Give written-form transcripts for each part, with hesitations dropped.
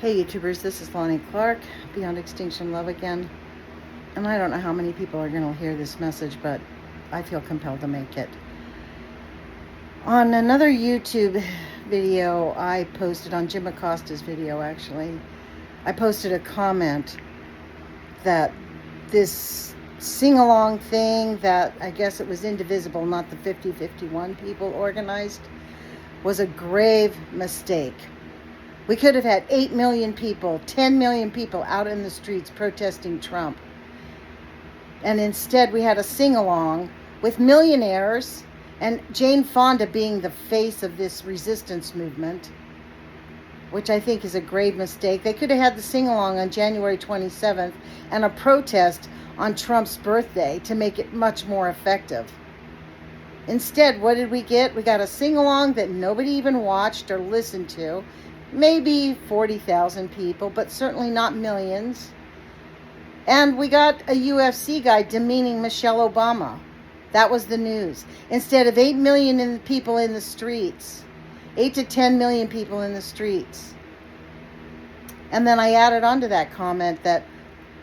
Hey YouTubers, this is Lonnie Clark, Beyond Extinction Love again. And I don't know how many people are going to hear this message, but I feel compelled to make it. On another YouTube video I posted, on Jim Acosta's video actually, I posted a comment that this sing-along thing that I guess it was Indivisible, not the 50-51 people organized, was a grave mistake. We could have had 8 million people, 10 million people out in the streets protesting Trump. And instead we had a sing-along with millionaires and Jane Fonda being the face of this resistance movement, which I think is a grave mistake. They could have had the sing-along on January 27th and a protest on Trump's birthday to make it much more effective. Instead, what did we get? We got a sing-along that nobody even watched or listened to. Maybe 40,000 people, but certainly not millions. And we got a UFC guy demeaning Michelle Obama. That was the news. Instead of 8 million people in the streets, 8 to 10 million people in the streets. And then I added onto that comment that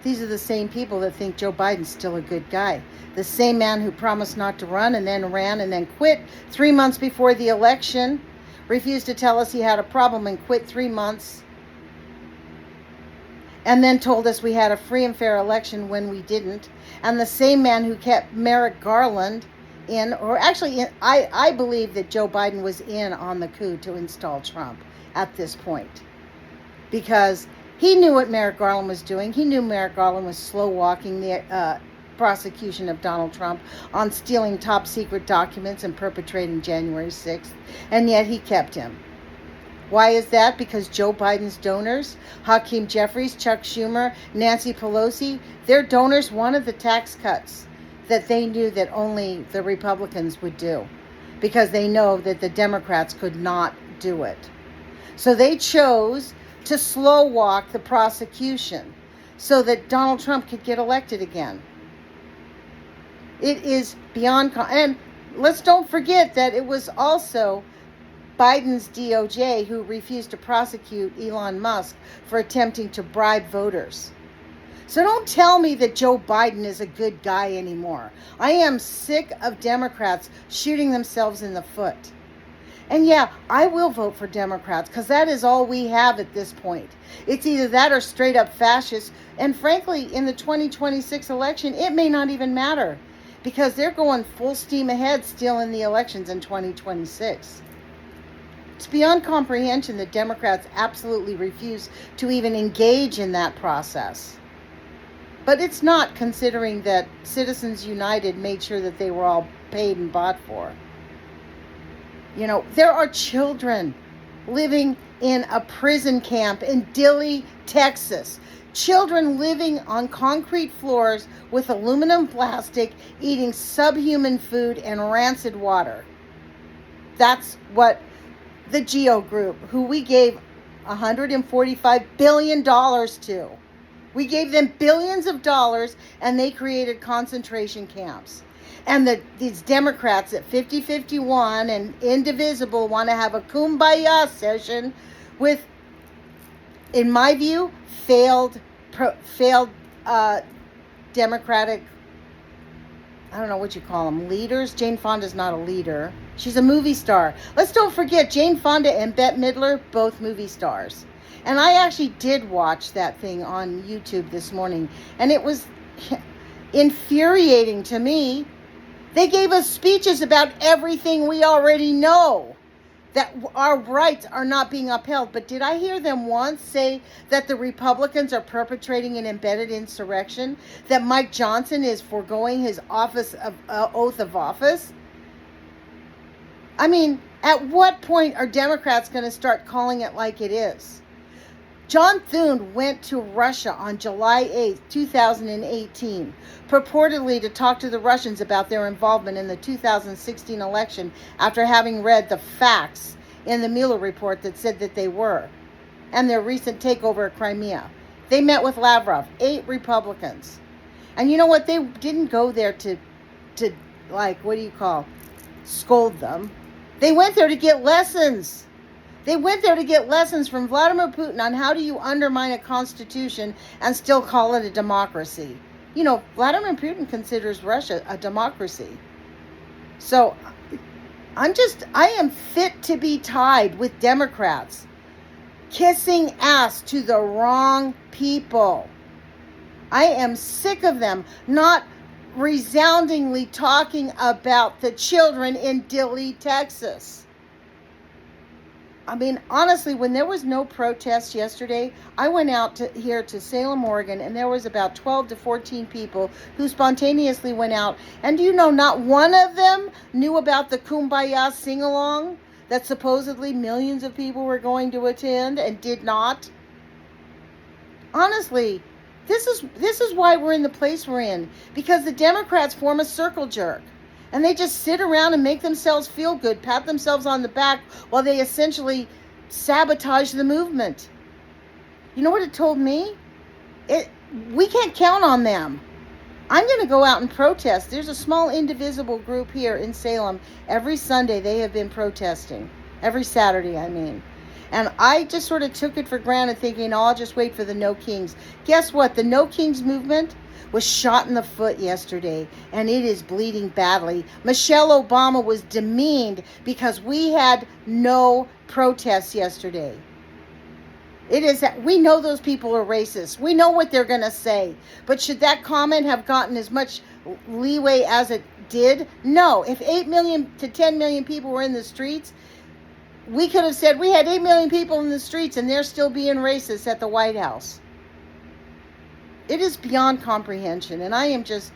these are the same people that think Joe Biden's still a good guy. The same man who promised not to run and then ran and then quit 3 months before the election. Refused to tell us he had a problem and quit 3 months. And then told us we had a free and fair election when we didn't. And the same man who kept Merrick Garland in, or actually, I believe that Joe Biden was in on the coup to install Trump at this point. Because he knew what Merrick Garland was doing. He knew Merrick Garland was slow walking the prosecution of Donald Trump on stealing top secret documents and perpetrating January 6th, and yet he kept him. Why is that? Because Joe Biden's donors, Hakeem Jeffries, Chuck Schumer, Nancy Pelosi, their donors wanted the tax cuts that they knew that only the Republicans would do, because they know that the Democrats could not do it. So they chose to slow walk the prosecution so that Donald Trump could get elected again. It is beyond, and let's don't forget that it was also Biden's DOJ who refused to prosecute Elon Musk for attempting to bribe voters. So don't tell me that Joe Biden is a good guy anymore. I am sick of Democrats shooting themselves in the foot. And yeah, I will vote for Democrats because that is all we have at this point. It's either that or straight up fascists. And frankly, in the 2026 election, it may not even matter, because they're going full steam ahead still in the elections in 2026. It's beyond comprehension that Democrats absolutely refuse to even engage in that process. But it's not, considering that Citizens United made sure that they were all paid and bought for. You know, there are children living in a prison camp in Dilley, Texas. Children living on concrete floors with aluminum plastic, eating subhuman food and rancid water. That's what the GEO Group, who we gave $145 billion to. We gave them billions of dollars, and they created concentration camps. And these Democrats at 50-51 and Indivisible want to have a kumbaya session with, in my view, failed Democratic, I don't know what you call them, leaders. Jane Fonda's not a leader. She's a movie star. Let's don't forget, Jane Fonda and Bette Midler, both movie stars. And I actually did watch that thing on YouTube this morning, and it was infuriating to me. They gave us speeches about everything we already know, that our rights are not being upheld. But did I hear them once say that the Republicans are perpetrating an embedded insurrection, that Mike Johnson is foregoing his oath of office? I mean, at what point are Democrats going to start calling it like it is? John Thune went to Russia on July 8, 2018, purportedly to talk to the Russians about their involvement in the 2016 election after having read the facts in the Mueller report that said that they were, and their recent takeover of Crimea. They met with Lavrov, 8 Republicans. And you know what? They didn't go there to scold them. They went there to get lessons. They went there to get lessons from Vladimir Putin on how do you undermine a constitution and still call it a democracy. You know, Vladimir Putin considers Russia a democracy. So I am fit to be tied with Democrats kissing ass to the wrong people. I am sick of them not resoundingly talking about the children in Dilley, Texas. I mean, honestly, when there was no protest yesterday, I went out here to Salem, Oregon, and there was about 12 to 14 people who spontaneously went out. And do you know, not one of them knew about the Kumbaya sing-along that supposedly millions of people were going to attend and did not. Honestly, this is why we're in the place we're in, because the Democrats form a circle jerk. And they just sit around and make themselves feel good, pat themselves on the back while they essentially sabotage the movement. You know what it told me? We can't count on them. I'm going to go out and protest. There's a small indivisible group here in Salem. Every Sunday they have been protesting. Every Saturday, I mean. And I just sort of took it for granted thinking, oh, I'll just wait for the No Kings. Guess what? The No Kings movement was shot in the foot yesterday, and it is bleeding badly. Michelle Obama was demeaned because we had no protests yesterday. We know those people are racist. We know what they're going to say. But should that comment have gotten as much leeway as it did? No. If 8 million to 10 million people were in the streets, we could have said we had 8 million people in the streets and they're still being racist at the White House. It is beyond comprehension, and I am just,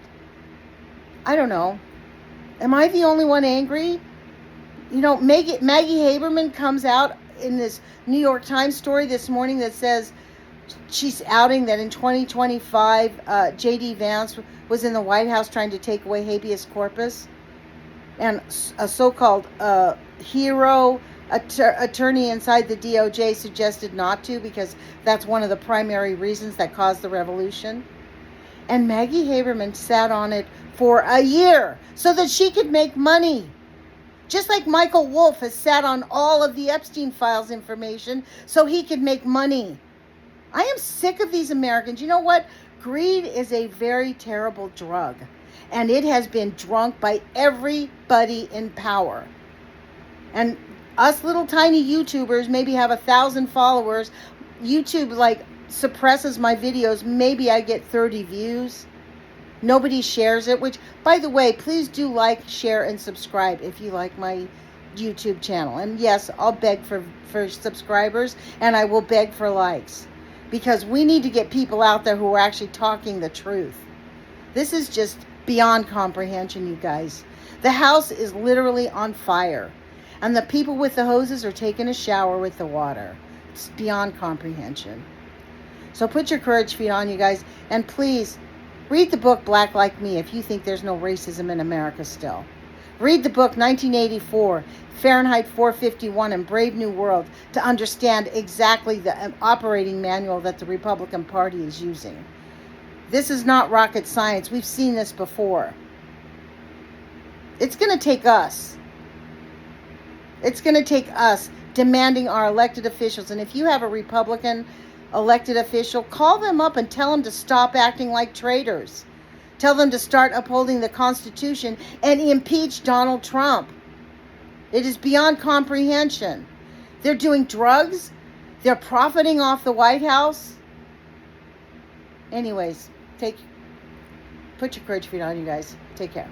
I don't know. Am I the only one angry? You know, Maggie Haberman comes out in this New York Times story this morning that says she's outing that in 2025, J.D. Vance was in the White House trying to take away habeas corpus, and a so-called hero attorney inside the DOJ suggested not to because that's one of the primary reasons that caused the revolution. And Maggie Haberman sat on it for a year so that she could make money. Just like Michael Wolff has sat on all of the Epstein files information so he could make money. I am sick of these Americans. You know what? Greed is a very terrible drug, and it has been drunk by everybody in power. And us little tiny YouTubers maybe have 1,000 followers. YouTube suppresses my videos. Maybe I get 30 views. Nobody shares it, which, by the way, please do like, share, and subscribe if you like my YouTube channel. And yes, I'll beg for subscribers, and I will beg for likes, because we need to get people out there who are actually talking the truth. This is just beyond comprehension, you guys. The house is literally on fire. And the people with the hoses are taking a shower with the water. It's beyond comprehension. So put your courage feet on, you guys. And please, read the book Black Like Me if you think there's no racism in America still. Read the book 1984, Fahrenheit 451, and Brave New World to understand exactly the operating manual that the Republican Party is using. This is not rocket science. We've seen this before. It's going to take us. It's going to take us demanding our elected officials. And if you have a Republican elected official, call them up and tell them to stop acting like traitors. Tell them to start upholding the Constitution and impeach Donald Trump. It is beyond comprehension. They're doing drugs. They're profiting off the White House. Anyways, put your courage feet on, you guys. Take care.